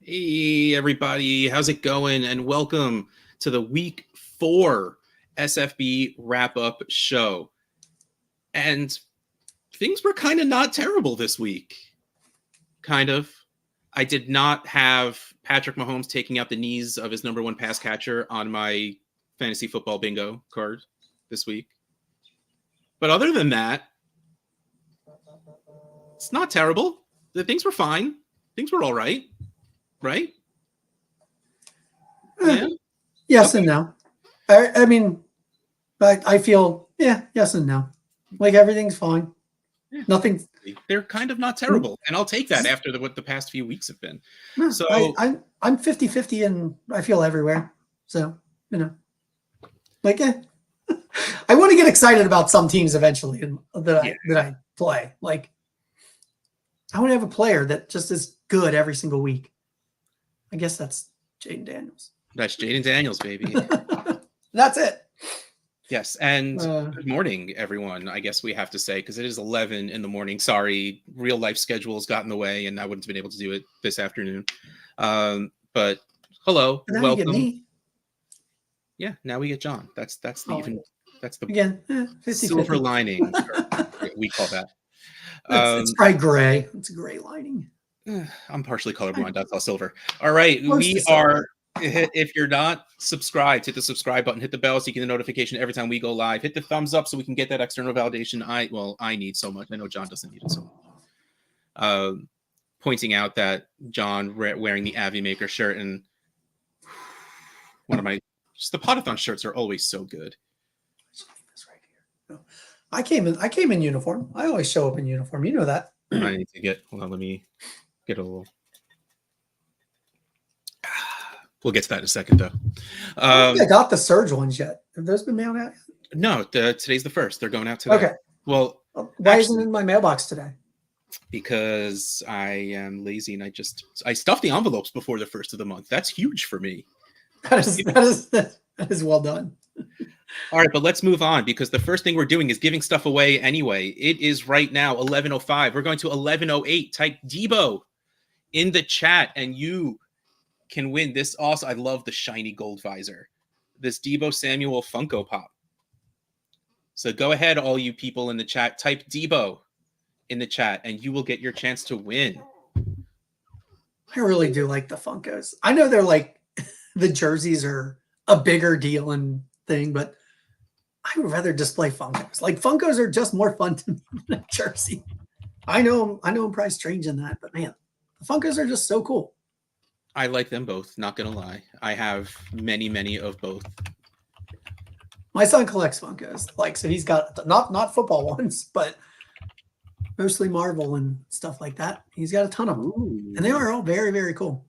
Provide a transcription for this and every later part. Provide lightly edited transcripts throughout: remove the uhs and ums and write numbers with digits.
Hey, everybody. How's it going? And welcome to the week 4 SFB wrap up show. And things were kind of not terrible this week. Kind of. I did not have Patrick Mahomes taking out the knees of his number one pass catcher on my fantasy football bingo card this week. But other than that, it's not terrible. The things were fine. Things were all right. Right? Yeah. Yes and no. I mean, I feel, yes and no. Like everything's fine. Yeah. Nothing. They're kind of not terrible. And I'll take that after what the past few weeks have been. No, So I'm 50-50 and I feel everywhere. So, like, I want to get excited about some teams eventually that I play. Like, I want to have a player that just is good every single week. I guess that's Jayden Daniels. That's Jayden Daniels, baby. That's it. Yes, and good morning, everyone. I guess we have to say, because it is 11 in the morning. Sorry, real life schedules got in the way, and I wouldn't have been able to do it this afternoon. But hello, and now welcome. You get me. Yeah, now we get John. That's the again 50-50. Silver lining. We call that. It's probably gray. It's a gray lining. I'm partially colorblind. That's all silver. All right. We are, if you're not subscribed, hit the subscribe button, hit the bell so you get a notification every time we go live. Hit the thumbs up so we can get that external validation. I need so much. I know John doesn't need it so much. Pointing out that John wearing the Avi Maker shirt and just the Potathon shirts are always so good. I came in uniform. I always show up in uniform. You know that. I need to get, hold on, let me get a little. We'll get to that in a second, though. I don't think I got the Surge ones yet. Have those been mailed out yet? No, today's the first. They're going out today. Okay. Well, why isn't it in my mailbox today? Because I am lazy and I stuffed the envelopes before the first of the month. That's huge for me. That is well done. All right, but let's move on because the first thing we're doing is giving stuff away anyway. It is right now 11:05. We're going to 11:08. Type Debo in the chat and you can win this. Also, I love the shiny gold visor. This Debo Samuel Funko Pop. So go ahead, all you people in the chat. Type Debo in the chat and you will get your chance to win. I really do like the Funkos. I know they're like the jerseys are a bigger deal and thing, but I would rather just play Funkos. Like Funkos are just more fun to me than a jersey. I know I'm probably strange in that, but man, the Funkos are just so cool. I like them both, not gonna lie. I have many of both. My son collects Funkos, so he's got not football ones, but mostly Marvel and stuff like that. He's got a ton of them. Ooh. And they are all very, very cool.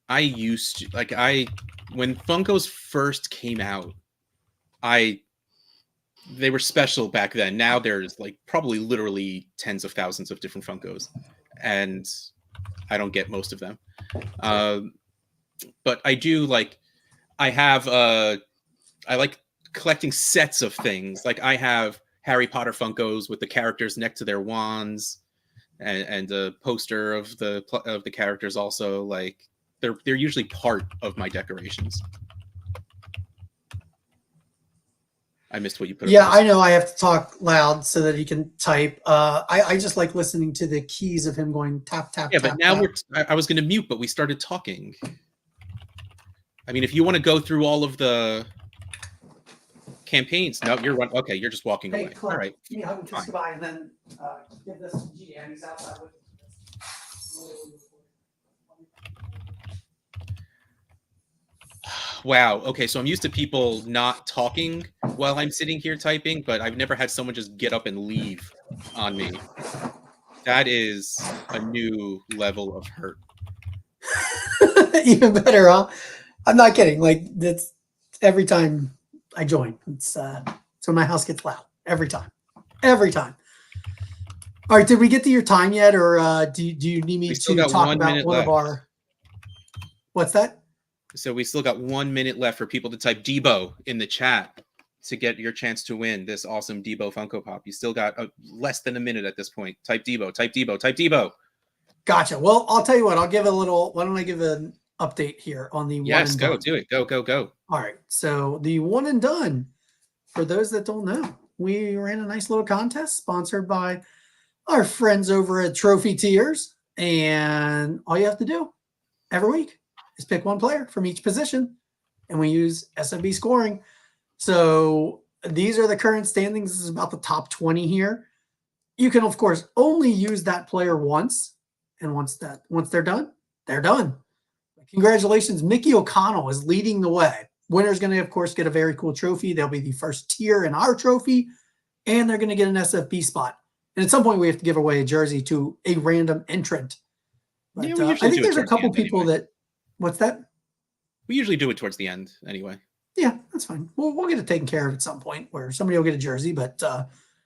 I used to when Funkos first came out, they were special back then. Now there's probably literally tens of thousands of different Funkos, and I don't get most of them. But I do I like collecting sets of things. Like I have Harry Potter Funkos with the characters next to their wands, and a poster of the characters also. They're usually part of my decorations. I missed what you put. Yeah, I know. I have to talk loud so that he can type. I just like listening to the keys of him going tap tap. Yeah, tap, but now tap. I was going to mute, but we started talking. I mean, if you want to go through all of the campaigns, no, you're running. Okay, you're just walking away. Clint, all right. Yeah, I'm just by and then give this to G, and he's outside with. Wow. Okay, so I'm used to people not talking while I'm sitting here typing, but I've never had someone just get up and leave on me. That is a new level of hurt. Even better, huh? I'm not kidding. That's every time I join. It's so my house gets loud every time. Every time. All right, did we get to your time yet, or do you need me to talk about one of our? What's that? So we still got 1 minute left for people to type Debo in the chat to get your chance to win this awesome Debo Funko Pop. You still got less than a minute at this point. Type Debo, type Debo, type Debo. Gotcha. Well, I'll tell you what. I'll give a little. Why don't I give an update here on the one Yes, and go done? do it. Go, go, go. All right. So the one and done. For those that don't know, we ran a nice little contest sponsored by our friends over at Trophy Tiers, and all you have to do every week is pick one player from each position, and we use SFB scoring. So these are the current standings. This is about the top 20 here. You can, of course, only use that player once, and once they're done, they're done. Congratulations, Mickey O'Connell is leading the way. Winner's going to, of course, get a very cool trophy. They'll be the first tier in our trophy, and they're going to get an SFB spot. And at some point, we have to give away a jersey to a random entrant. But Yeah, I think there's a couple people that. What's that? We usually do it towards the end anyway. Yeah, that's fine. We'll get it taken care of at some point where somebody will get a jersey, but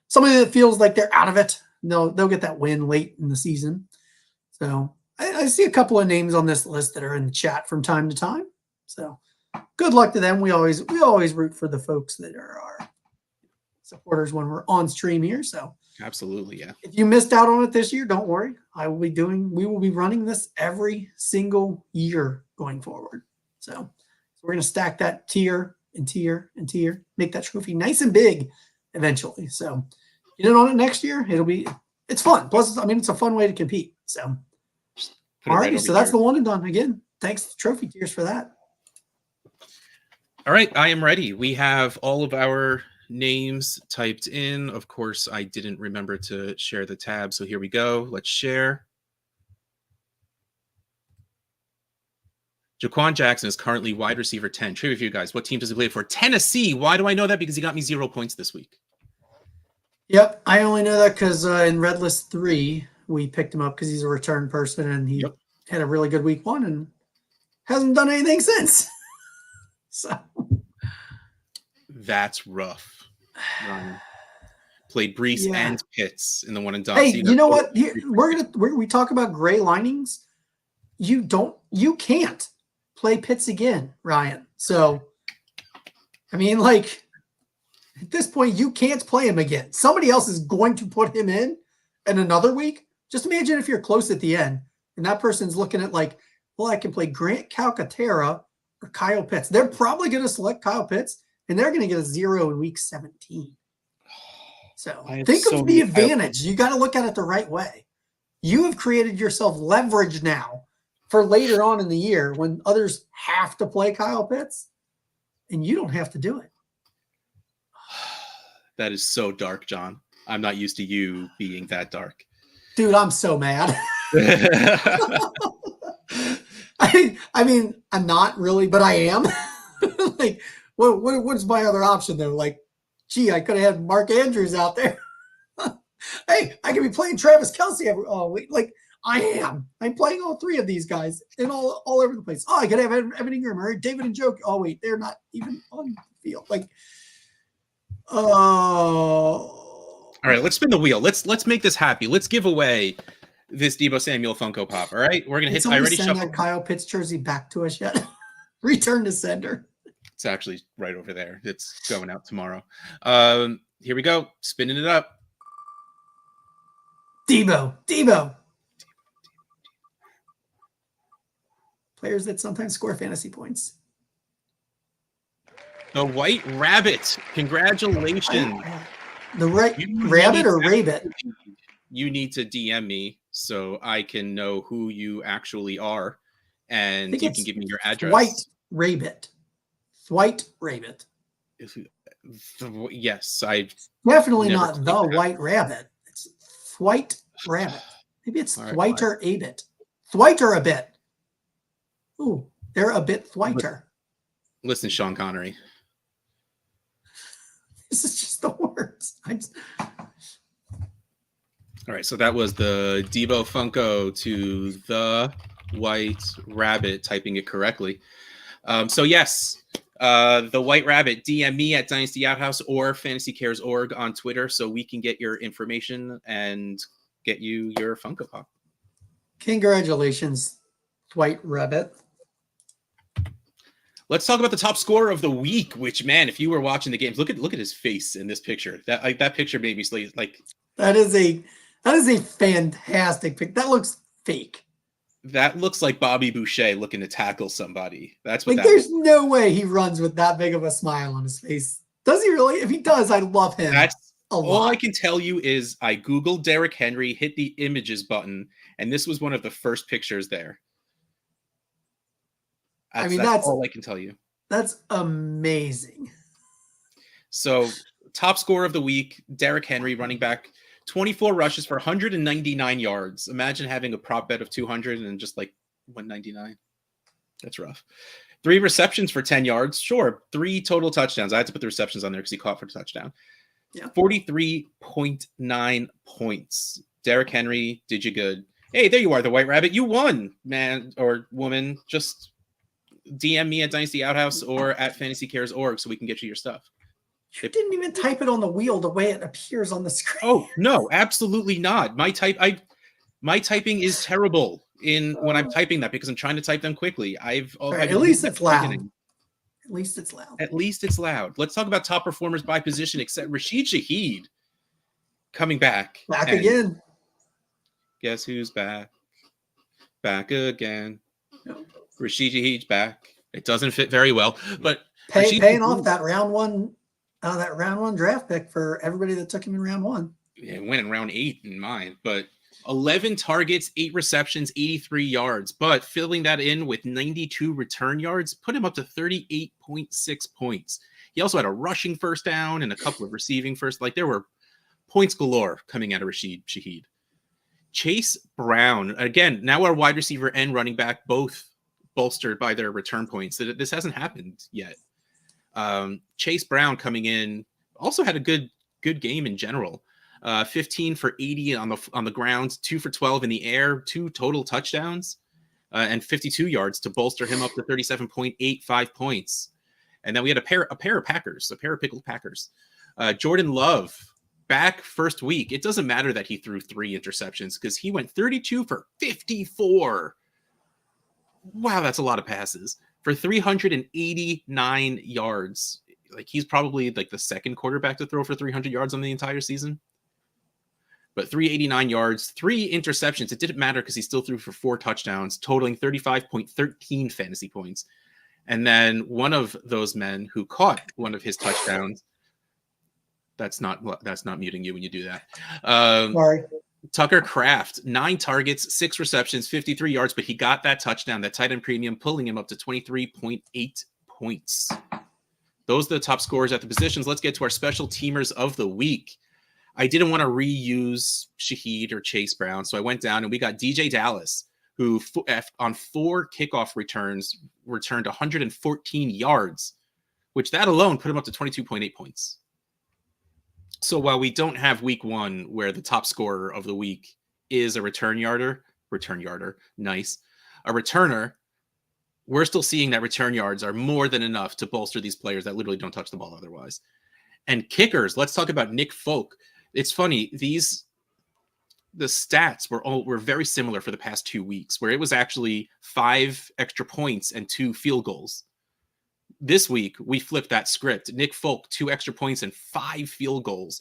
somebody that feels like they're out of it, they'll get that win late in the season. So I see a couple of names on this list that are in the chat from time to time. So good luck to them. We always root for the folks that are our supporters when we're on stream here. So absolutely, yeah. If you missed out on it this year, don't worry. We will be running this every single year going forward. So we're going to stack that tier and tier and tier, make that trophy nice and big eventually. So get in on it next year. It's fun. Plus, I mean, it's a fun way to compete. So, all right. So that's the one and done. Again, thanks to Trophy Tiers for that. All right. I am ready. We have all of our names typed in. Of course, I didn't remember to share the tab. So here we go. Let's share. Jaquan Jackson is currently wide receiver 10. Trivia for you guys. What team does he play for? Tennessee. Why do I know that? Because he got me 0 points this week. Yep. I only know that because in Red List 3, we picked him up because he's a return person and he had a really good week 1 and hasn't done anything since. So that's rough. Played Brees and Pitts in the one and done. Hey, you know what? We talk about gray linings. You can't play Pitts again, Ryan. So, I mean, like, at this point, you can't play him again. Somebody else is going to put him in another week. Just imagine if you're close at the end and that person's looking at like, well, I can play Grant Calcaterra or Kyle Pitts. They're probably going to select Kyle Pitts, and they're going to get a 0 in week 17. So think of the advantage. You got to look at it the right way. You have created yourself leverage now for later on in the year when others have to play Kyle Pitts, and you don't have to do it. That is so dark, John. I'm not used to you being that dark. Dude, I'm so mad. I mean, I'm not really, but I am. Like, what's my other option though? Like, gee, I could have had Mark Andrews out there. Hey, I could be playing Travis Kelce like I am. I'm playing all three of these guys and all over the place. Oh, I could have Evan Ingram or David and Joe. Oh, wait, they're not even on the field. Like, all right, let's spin the wheel. Let's make this happy. Let's give away this Deebo Samuel Funko Pop. All right, we're gonna hit. I already sent that Kyle Pitts jersey back to us yet. Return to sender. It's actually right over there. It's going out tomorrow. Here we go. Spinning it up. Deebo. Players that sometimes score fantasy points. The White Rabbit. Congratulations. The Rabbit or Rabbit? You need to DM me so I can know who you actually are. And you can give me your address. White Rabbit. Yes, I definitely not the White Rabbit. It's White Rabbit. Maybe it's Thwiter a bit. Thwiter a bit. Ooh, they're a bit Thwiter. Listen, Sean Connery. This is just the words. All right, so that was the Deebo Funko to the White Rabbit, typing it correctly. So yes, the White Rabbit, DM me at Dynasty Outhouse or FantasyCares.org on Twitter so we can get your information and get you your Funko Pop. Congratulations, White Rabbit. Let's talk about the top scorer of the week, which, man, if you were watching the games, look at his face in this picture. That picture made me like that is a fantastic pic. That looks fake. That looks like Bobby Boucher looking to tackle somebody. That's what Like, that there's no way he runs with that big of a smile on his face. Does he really? If he does, I love him. That's a all lot. I can tell you is I Googled Derrick Henry, hit the images button, and this was one of the first pictures there. That's all I can tell you. That's amazing. So, top scorer of the week, Derrick Henry, running back, 24 rushes for 199 yards. Imagine having a prop bet of 200 and just like 199. That's rough. 3 receptions for 10 yards. Sure. 3 total touchdowns. I had to put the receptions on there because he caught for the touchdown. Yeah. 43.9 points. Derrick Henry did you good. Hey, there you are, the White Rabbit. You won, man or woman. Just DM me at Dynasty Outhouse or at FantasyCares.org so we can get you your stuff. You didn't even type it on the wheel the way it appears on the screen. Oh, no, absolutely not. My typing is terrible when I'm typing that because I'm trying to type them quickly. At least it's loud. At least it's loud. At least it's loud. Let's talk about top performers by position, except Rashid Shaheed coming back. Back again. Guess who's back? Back again. Yep. Rashid Shaheed's back. It doesn't fit very well, but paying off that round one draft pick for everybody that took him in round 1. Yeah, went in round 8 in mine, but 11 targets, 8 receptions, 83 yards, but filling that in with 92 return yards put him up to 38.6 points. He also had a rushing first down and a couple of receiving first. Like, there were points galore coming out of Rashid Shaheed. Chase Brown, again, now our wide receiver and running back, both bolstered by their return points. This hasn't happened yet. Chase Brown coming in also had a good game in general. 15 for 80 on the ground, 2 for 12 in the air, 2 total touchdowns, and 52 yards to bolster him up to 37.85 points. And then we had a pair of pickled Packers. Jordan Love back first week. It doesn't matter that he threw 3 interceptions because he went 32 for 54. Wow, that's a lot of passes for 389 yards. Like, he's probably like the second quarterback to throw for 300 yards on the entire season. But 389 yards, 3 interceptions. It didn't matter because he still threw for 4 touchdowns, totaling 35.13 fantasy points. And then one of those men who caught one of his touchdowns, that's not muting you when you do that. Sorry. Tucker Kraft, 9 targets, 6 receptions, 53 yards, but he got that touchdown, that tight end premium, pulling him up to 23.8 points. Those are the top scorers at the positions. Let's get to our special teamers of the week. I didn't want to reuse Shaheed or Chase Brown, so I went down and we got DJ Dallas, who on 4 kickoff returns returned 114 yards, which that alone put him up to 22.8 points. So while we don't have week 1 where the top scorer of the week is a return yarder, nice, a returner, we're still seeing that return yards are more than enough to bolster these players that literally don't touch the ball otherwise. And kickers, let's talk about Nick Folk. It's funny, the stats were very similar for the past 2 weeks, where it was actually 5 extra points and 2 field goals. This week, we flipped that script. Nick Folk, 2 extra points and 5 field goals.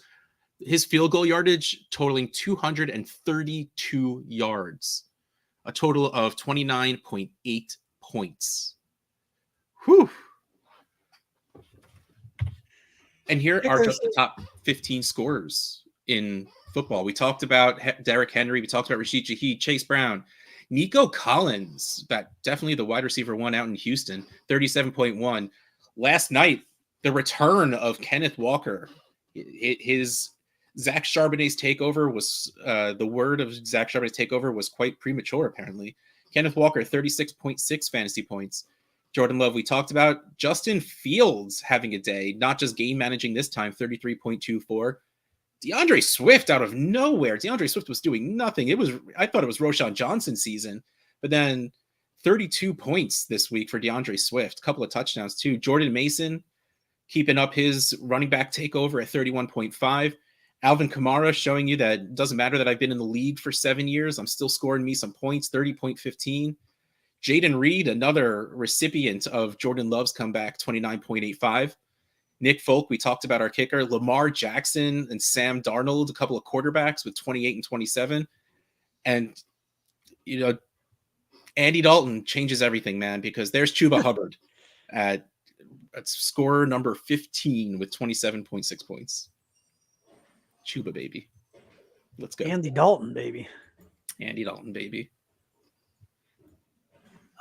His field goal yardage totaling 232 yards, a total of 29.8 points. Whew. And here are just the top 15 scorers in football. We talked about Derrick Henry. We talked about Rashid Shaheed, Chase Brown, Nico Collins, that definitely the wide receiver 1 out in Houston, 37.1. Last night, the return of Kenneth Walker. His Zach Charbonnet's takeover was the word of Zach Charbonnet's takeover was quite premature, apparently. Kenneth Walker, 36.6 fantasy points. Jordan Love, we talked about. Justin Fields having a day, not just game managing this time, 33.24. DeAndre Swift out of nowhere. DeAndre Swift was doing nothing. I thought it was Roschon Johnson's season, but then 32 points this week for DeAndre Swift. A couple of touchdowns too. Jordan Mason keeping up his running back takeover at 31.5. Alvin Kamara showing you that it doesn't matter that I've been in the league for 7 years. I'm still scoring me some points, 30.15. Jaden Reed, another recipient of Jordan Love's comeback, 29.85. Nick Folk, we talked about our kicker. Lamar Jackson and Sam Darnold, a couple of quarterbacks with 28 and 27. And Andy Dalton changes everything, man, because there's Chuba Hubbard at scorer number 15 with 27.6 points. Chuba, baby. Let's go. Andy Dalton, baby. Andy Dalton, baby.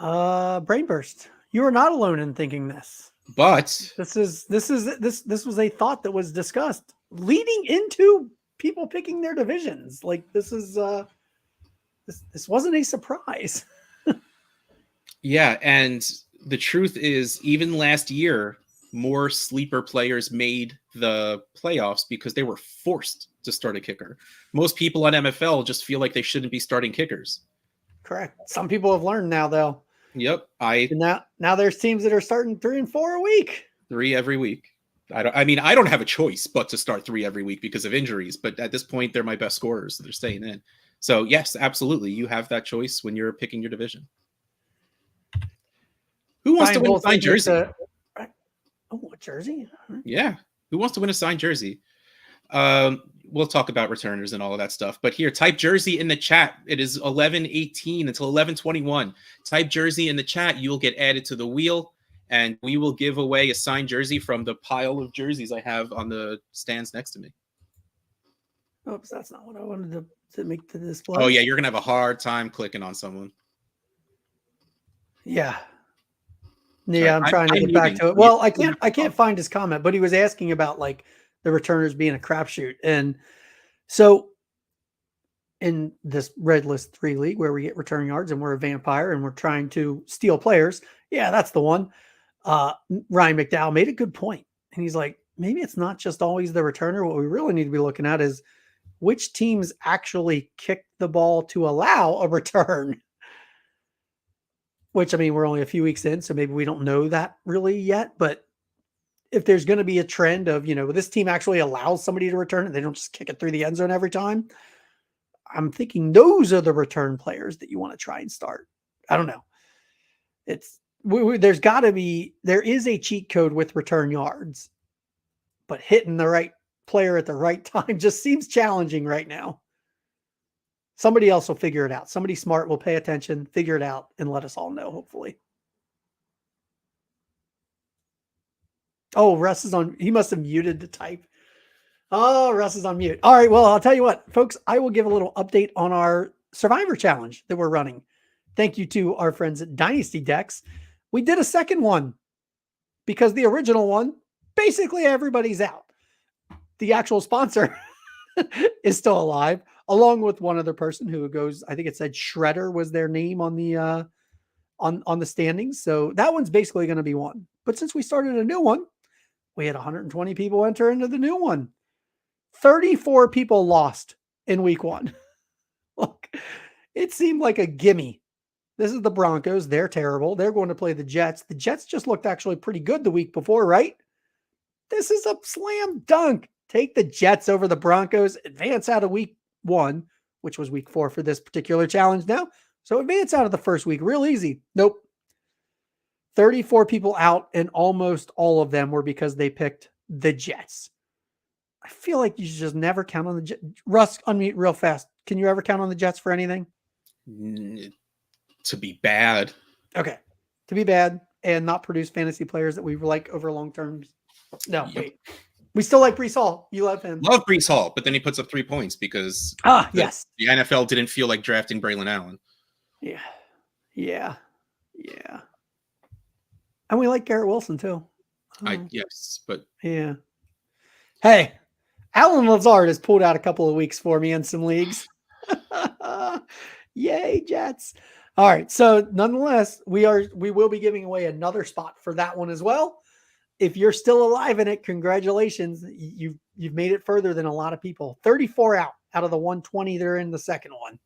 Brainburst. You are not alone in thinking this. But this was a thought that was discussed leading into people picking their divisions. Like this wasn't a surprise. Yeah, and the truth is, even last year, more sleeper players made the playoffs because they were forced to start a kicker. Most people on MFL just feel like they shouldn't be starting kickers. Correct. Some people have learned now, though. Yep. Now there's teams that are starting 3 and 4 a week. 3 every week. I don't have a choice but to start 3 every week because of injuries, but at this point they're my best scorers, so they're staying in. So yes, absolutely. You have that choice when you're picking your division. Who wants to win a signed jersey? A jersey? Yeah. Who wants to win a signed jersey? We'll talk about returners and all of that stuff. But here, type jersey in the chat. It is 11:18 until 11:21. Type jersey in the chat. You will get added to the wheel, and we will give away a signed jersey from the pile of jerseys I have on the stands next to me. Oops, that's not what I wanted to make the display. Oh, yeah. You're going to have a hard time clicking on someone. Yeah. Yeah, I'm trying to get back to it. Well, I can't find his comment, but he was asking about like the returners being a crapshoot. And so in this Red List 3 league where we get return yards and we're a vampire and we're trying to steal players. Yeah, that's the one. Ryan McDowell made a good point. And he's like, maybe it's not just always the returner. What we really need to be looking at is which teams actually kick the ball to allow a return. Which, I mean, we're only a few weeks in, so maybe we don't know that really yet. But if there's going to be a trend of, this team actually allows somebody to return and they don't just kick it through the end zone every time, I'm thinking those are the return players that you want to try and start. I don't know. There is a cheat code with return yards, but hitting the right player at the right time just seems challenging right now. Somebody else will figure it out. Somebody smart will pay attention, figure it out, and let us all know, hopefully. Oh, Russ is on. He must have muted to type. Oh, Russ is on mute. All right. Well, I'll tell you what, folks, I will give a little update on our Survivor Challenge that we're running. Thank you to our friends at Dynasty Decks. We did a second one because the original one, basically everybody's out. The actual sponsor is still alive, along with one other person who goes, I think it said Shredder was their name on the on the standings. So that one's basically going to be one. But since we started a new one, we had 120 people enter into the new one. 34 people lost in week 1. Look, it seemed like a gimme. This is the Broncos. They're terrible. They're going to play the Jets. The Jets just looked actually pretty good the week before, right? This is a slam dunk. Take the Jets over the Broncos, advance out of week 1, which was week 4 for this particular challenge now. So advance out of the first week. Real easy. Nope. 34 people out, and almost all of them were because they picked the Jets. I feel like you should just never count on the Jets. Russ, unmute real fast. Can you ever count on the Jets for anything? To be bad. Okay. To be bad and not produce fantasy players that we like over long terms. No, Yep. wait. We still like Breece Hall. You love him. Love Breece Hall, but then he puts up 3 points because yes. the NFL didn't feel like drafting Braylon Allen. Yeah. And we like Garrett Wilson too. Yes, but yeah. Hey, Alan Lazard has pulled out a couple of weeks for me in some leagues. Yay, Jets. All right. So nonetheless, we will be giving away another spot for that one as well. If you're still alive in it, congratulations. You've made it further than a lot of people. 34 out of the 120 that are in the second one.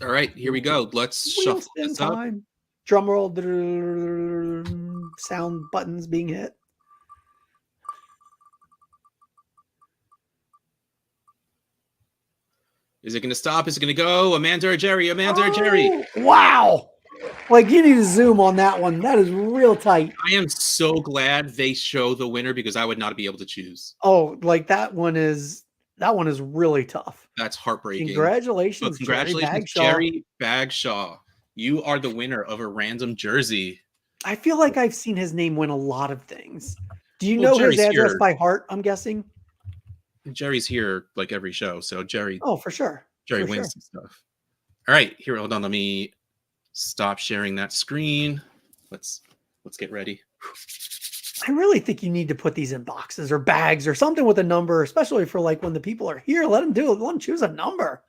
All right, here we go. Let's shuffle this up. Drum roll, sound buttons being hit. Is it going to stop? Is it going to go? Amanda or Jerry? Amanda or Jerry? Wow. Like, you need to zoom on that one. That is real tight. I am so glad they show the winner because I would not be able to choose. Oh, like that one is That one is really tough. That's heartbreaking. Congratulations, But congratulations, Jerry Bagshaw. You are the winner of a random jersey. I feel like I've seen his name win a lot of things. Do you Well, know his Jerry's address here. by heart? I'm guessing. Jerry's here like every show, so Jerry Oh, for sure. Jerry For wins sure. some stuff. All right, here, hold on. Let me stop sharing that screen. Let's get ready. I really think you need to put these in boxes or bags or something with a number, especially for like when the people are here. Let them do it. Let them choose a number.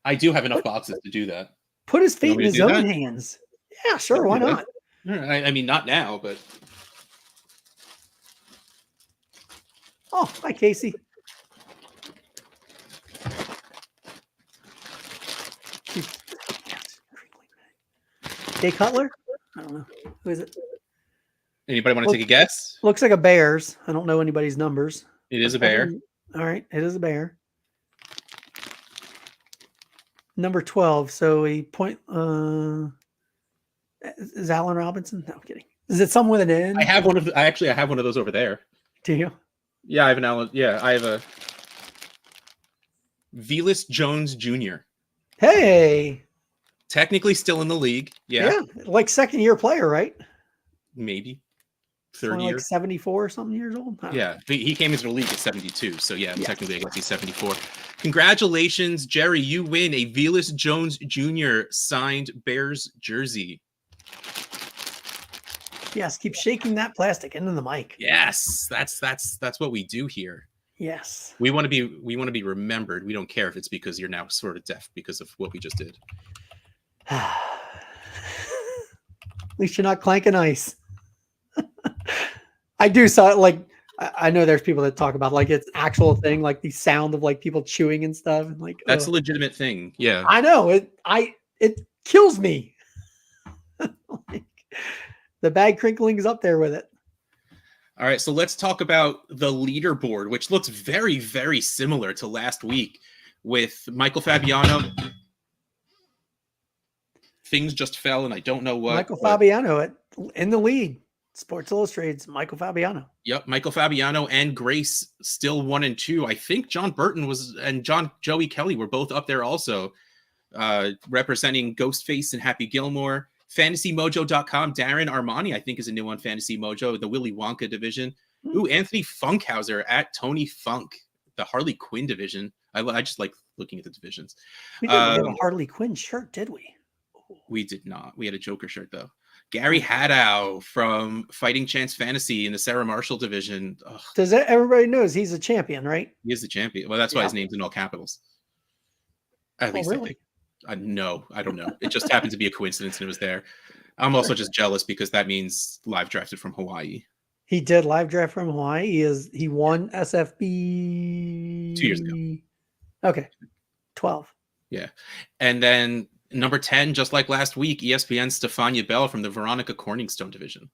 I do have enough boxes to do that. Put his fate want in me to his do own that? hands. Yeah, sure. I'll Why do that. not? All right, I mean, not now, but Oh, hi, Casey. Jay Cutler? I don't know. Who is it? anybody want to take a guess? Looks like a Bears. I don't know anybody's numbers. It is a bear. All right. It is a bear. Number 12. So a point. Is Allen Robinson? No, I'm kidding. Is it someone with an N? I have one of the, I have one of those over there. Do you? Yeah, I have an Allen. Yeah, I have a Velas Jones Jr. Hey. Technically still in the league. Yeah, Like second year player, right? maybe Something third year. like 74 or something years old. I don't know. Yeah, he came into the league at 72. So yeah, Yeah. technically I guess he's 74. Congratulations, Jerry. You win a Velas Jones Jr. signed Bears jersey. Yes. Keep shaking that plastic into the mic. Yes, that's what we do here. Yes. We want to be remembered. We don't care if it's because you're now sort of deaf because of what we just did. At least you're not clanking ice. I do saw it like I know there's people that talk about like it's actual thing, like the sound of like people chewing and stuff. And like That's a legitimate thing. Yeah. I know it kills me. Like, the bag crinkling is up there with it. All right, so let's talk about the leaderboard, which looks very, very similar to last week with Michael Fabiano. Things just fell, and I don't know what. Michael Fabiano in the lead. Sports Illustrated's Michael Fabiano. Yep, Michael Fabiano and Grace still 1 and 2. I think John Burton and Joey Kelly were both up there also, representing Ghostface and Happy Gilmore. FantasyMojo.com, Darren Armani, I think, is a new on Fantasy Mojo, the Willy Wonka division. Ooh, Anthony Funkhauser at Tony Funk, the Harley Quinn division. I just like looking at the divisions. We didn't get a Harley Quinn shirt, did we? We did not. We had a Joker shirt, though. Gary Haddow from Fighting Chance Fantasy in the Sarah Marshall division. Ugh, Does that everybody knows he's a champion, right? he is the champion. Well, that's why Yeah. his name's in all capitals. At Oh, least I really? think. No, I don't know. It just happened to be a coincidence and it was there. I'm also just jealous because that means live drafted from Hawaii. He did live draft from Hawaii. He won SFB 2 years ago. Okay. 12. And then number 10, just like last week, ESPN's Stefania Bell from the Veronica Corningstone division.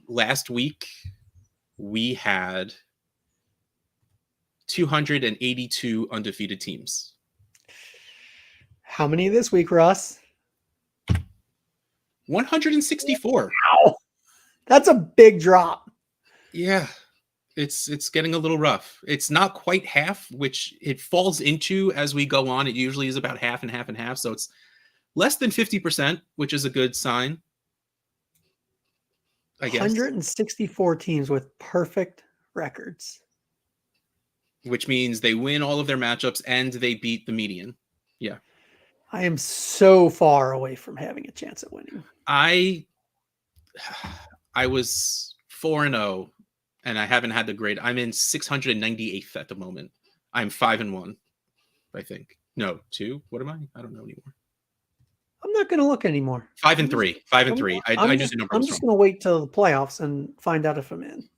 Last week, we had 282 undefeated teams. How many this week, Russ? 164. Wow. That's a big drop. Yeah, it's getting a little rough. It's not quite half, which it falls into as we go on. It usually is about half and half and half. So it's less than 50%, which is a good sign, I guess. 164 teams with perfect records. Which means they win all of their matchups and they beat the median. Yeah. I am so far away from having a chance at winning. I was 4-0 and I haven't had the grade. I'm in 698th at the moment. I'm 5-1, I think. No, 2. What am I? I don't know anymore. I'm not going to look anymore. 5-3. 5-3. I just the number I'm was just wrong. going to wait till the playoffs and find out if I'm in.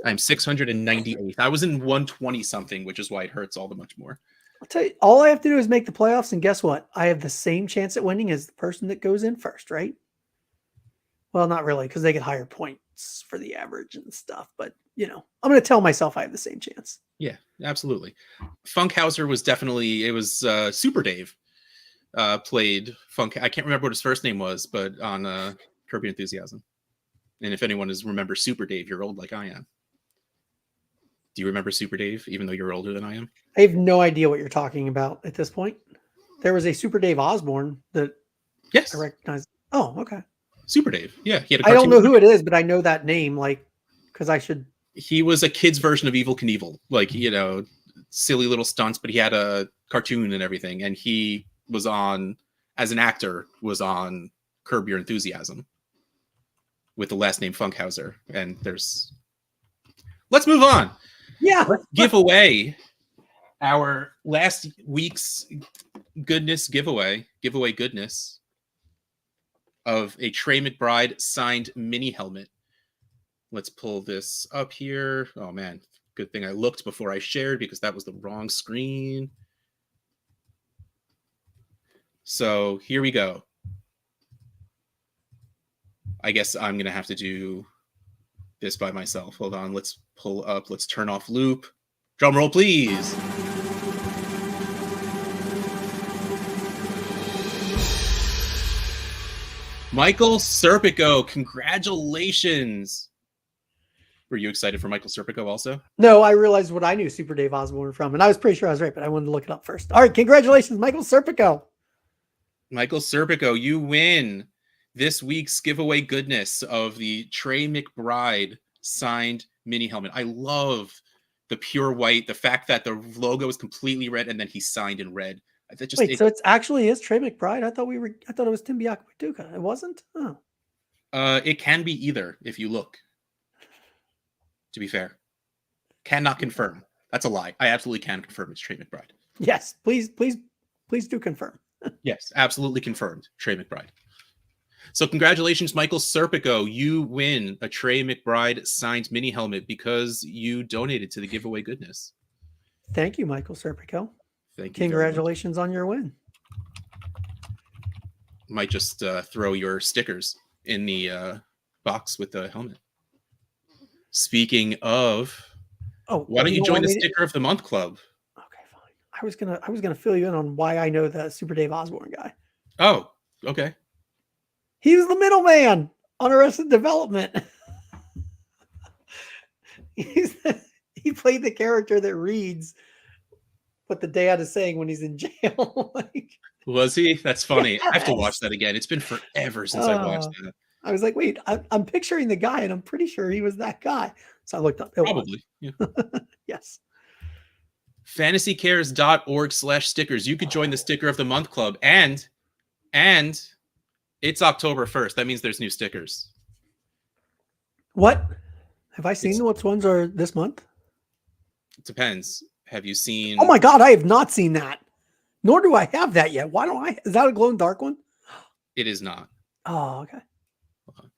I'm 698th. I was in 120 something, which is why it hurts all the much more. I'll tell you, all I have to do is make the playoffs, and guess what? I have the same chance at winning as the person that goes in first, right? Well, not really, because they get higher points for the average and stuff. But, I'm going to tell myself I have the same chance. Yeah, absolutely. Funkhauser was definitely, it was Super Dave played Funk. I can't remember what his first name was, but on Curb Your Enthusiasm. And if anyone remembers Super Dave, you're old like I am. Do you remember Super Dave, even though you're older than I am? I have no idea what you're talking about at this point. There was a Super Dave Osborne that Yes. I recognize. Oh, okay. Super Dave. Yeah. He had a I don't cartoon. know who it is, but I know that name, like, because I should. He was a kid's version of Evil Knievel. Like, silly little stunts, but he had a cartoon and everything. And he was on, as an actor, was on Curb Your Enthusiasm with the last name Funkhauser. And let's move on. Yeah. Let's give away our last week's giveaway goodness of a Trey McBride signed mini helmet. Let's pull this up here. Oh man, good thing I looked before I shared because that was the wrong screen. So here we go. I guess I'm going to have to do this by myself. Hold on. Let's pull up. Let's turn off loop. Drum roll, please. Michael Serpico, congratulations. Were you excited for Michael Serpico also? No, I realized what I knew Super Dave Osborne from, and I was pretty sure I was right, but I wanted to look it up first. All right, congratulations, Michael Serpico. Michael Serpico, you win this week's giveaway goodness of the Trey McBride signed mini helmet. I love the pure white, the fact that the logo is completely red and then he signed in red. Wait, so it's actually is Trey McBride? I thought it was Tim Biakabutuka. It wasn't? Oh. It can be either if you look. To be fair. Cannot confirm. That's a lie. I absolutely can confirm it's Trey McBride. Yes, please do confirm. Yes, absolutely confirmed. Trey McBride. So congratulations, Michael Serpico. You win a Trey McBride signed mini helmet because you donated to the giveaway goodness. Thank you, Michael Serpico. Thank you. Congratulations on your win. Might just throw your stickers in the box with the helmet. Speaking of, why don't you join the Sticker of the Month Club? Okay, fine. I was gonna fill you in on why I know the Super Dave Osborne guy. Oh, okay. He was the middleman on Arrested Development. He played the character that reads what the dad is saying when he's in jail. Was he? That's funny. Yes. I have to watch that again. It's been forever since I watched that. I was like, wait, I'm picturing the guy, and I'm pretty sure he was that guy. So I looked up. Probably. Yeah. Yes. fantasycares.org/stickers. You could join the Sticker of the Month Club. And it's October 1st. That means there's new stickers. What? Have I seen what ones are this month? It depends. Have you seen? Oh my God, I have not seen that. Nor do I have that yet. Why don't I? Is that a glow in dark one? It is not. Oh, okay. Hold on,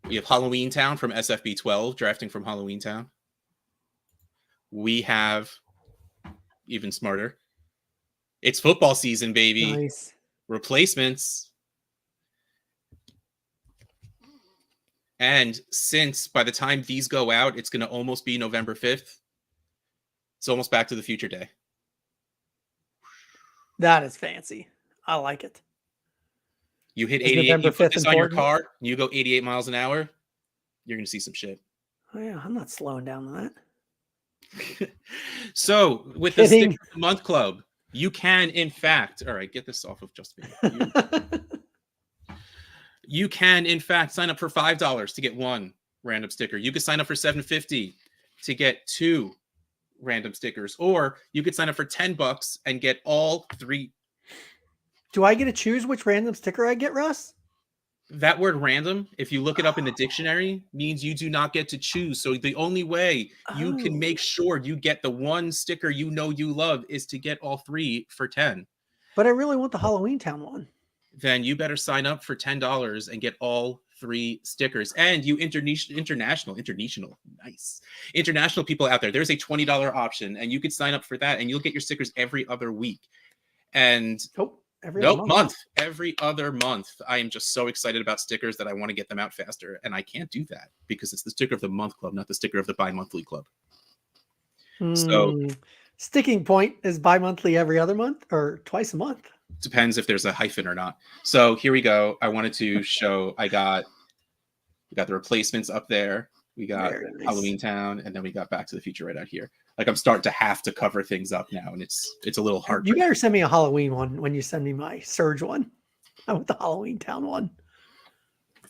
we have Halloween Town from SFB 12, drafting from Halloween Town. We have even smarter. It's football season, baby. Nice. Replacements. And since by the time these go out, it's going to almost be November 5th. It's almost Back to the Future Day. That is fancy. I like it. You hit 88, you put this on your car, and you go 88 miles an hour, you're going to see some shit. Oh, yeah, I'm not slowing down on that. So, with the Sticker of the Month Club, you can, in fact, all right, get this off of just me. You can, in fact, sign up for $5 to get one random sticker. You could sign up for $7.50 to get 2 random stickers, or you could sign up for $10 and get all 3. Do I get to choose which random sticker I get, Russ? That word random, if you look it up in the dictionary, means you do not get to choose. So the only way you can make sure you get the one sticker you know you love is to get all 3 for 10. But I really want the Halloween Town one. Then you better sign up for $10 and get all 3 stickers. And you international people out there, there's a $20 option, and you could sign up for that, and you'll get your stickers every other week. And every other month. I am just so excited about stickers that I want to get them out faster, and I can't do that because it's the Sticker of the Month Club, not the Sticker of the Bi-Monthly Club. So sticking point is bi-monthly every other month or twice a month. Depends if there's a hyphen or not. So here we go. I wanted to show, we got the replacements up there. We got Very nice. Halloween Town, and then we got Back to the Future right out here. Like I'm starting to have to cover things up now, and it's a little hard. You better send me a Halloween one when you send me my Surge one. I want the Halloween Town one.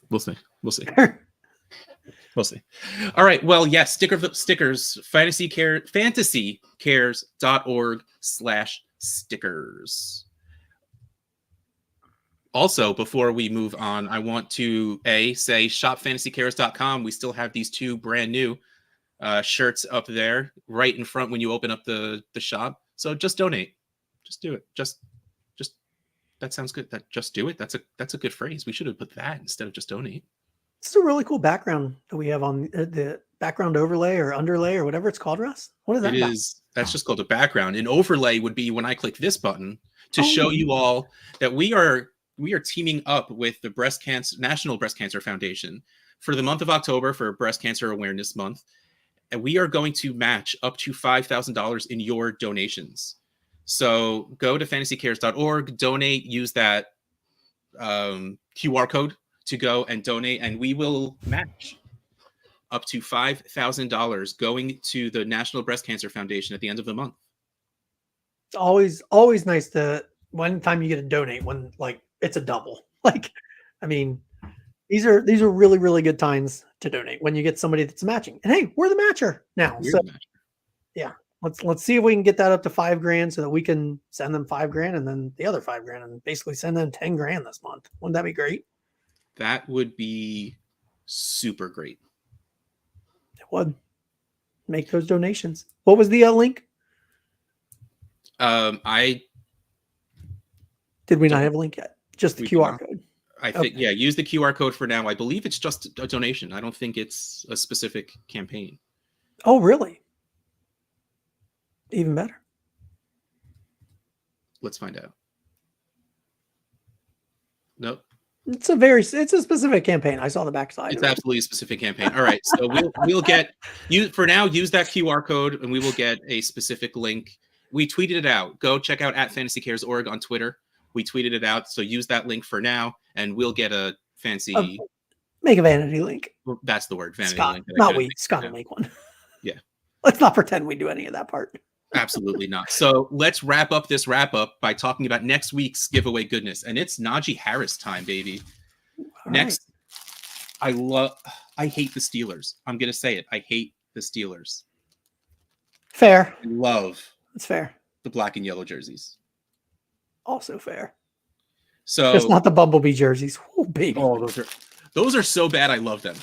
We'll see. We'll see. We'll see. All right. Well, yes, stickers, fantasycares.org/stickers. Also, before we move on, I want to say shopfantasycares.com. We still have these 2 brand new shirts up there right in front when you open up the shop. So just donate. Just do it. Just that sounds good. Just do it. That's a good phrase. We should have put that instead of just donate. It's a really cool background that we have on the background overlay or underlay or whatever it's called, Russ. What is that? That's just called a background. An overlay would be when I click this button to show you all that we are teaming up with the National Breast Cancer Foundation for the month of October for Breast Cancer Awareness Month. And we are going to match up to $5,000 in your donations. So go to fantasycares.org, donate, use that QR code to go and donate, and we will match up to $5,000 going to the National Breast Cancer Foundation at the end of the month. It's always nice to one time you get to donate when like it's a double. Like, I mean, these are really, really good times to donate when you get somebody that's matching. And hey, we're the matcher now. So yeah, let's see if we can get that up to $5,000 so that we can send them $5,000 and then the other $5,000 and basically send them $10,000 this month. Wouldn't that be great? That would be super great. It would. Make those donations. What was the link? Did we not have a link yet? Just the QR code. I think, yeah, use the QR code for now. I believe it's just a donation. I don't think it's a specific campaign. Oh, really? Even better. Let's find out. Nope. It's a specific campaign. I saw the backside. It's absolutely a specific campaign. All right. So we'll get you for now, use that QR code and we will get a specific link. We tweeted it out. Go check out @fantasycares.org on Twitter. We tweeted it out. So use that link for now and we'll get a fancy make a vanity link. That's the word. Vanity Scott, link. Not we. Scott will make one. Yeah. Let's not pretend we do any of that part. Absolutely not. So let's wrap up this wrap up by talking about next week's giveaway goodness. And it's Najee Harris time, baby. All next, right. I hate the Steelers. I'm going to say it. I hate the Steelers. Fair. I love It's fair. The black and yellow jerseys. Also fair. So just not the Bumblebee jerseys. Oh, baby. Oh, those are so bad. I love them.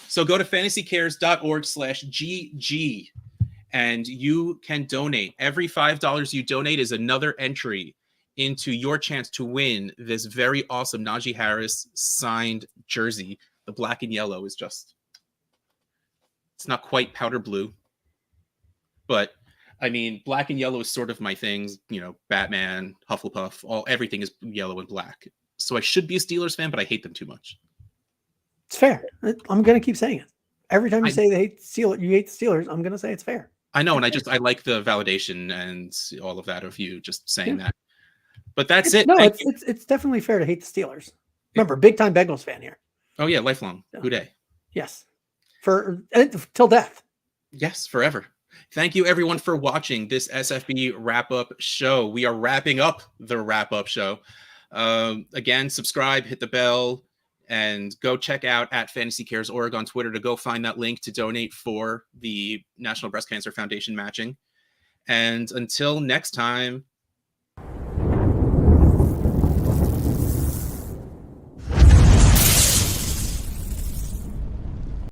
So go to fantasycares.org/GG and you can donate. Every $5 you donate is another entry into your chance to win this very awesome Najee Harris signed jersey. The black and yellow is just, it's not quite powder blue, but I mean, black and yellow is sort of my things, you know, Batman, Hufflepuff, everything is yellow and black. So I should be a Steelers fan, but I hate them too much. It's fair. I'm going to keep saying it. Every time you say you hate the Steelers, I'm going to say it's fair. I know. And I like the validation and all of that of you just saying that. But that's it. No, it's definitely fair to hate the Steelers. Remember, big time Bengals fan here. Oh yeah. Lifelong. Houday. Yes. Till death. Yes. Forever. Thank you everyone for watching this SFB wrap-up show. We are wrapping up the wrap-up show. Again, subscribe, hit the bell, and go check out @FantasyCaresOrg on Twitter to go find that link to donate for the National Breast Cancer Foundation matching. And until next time,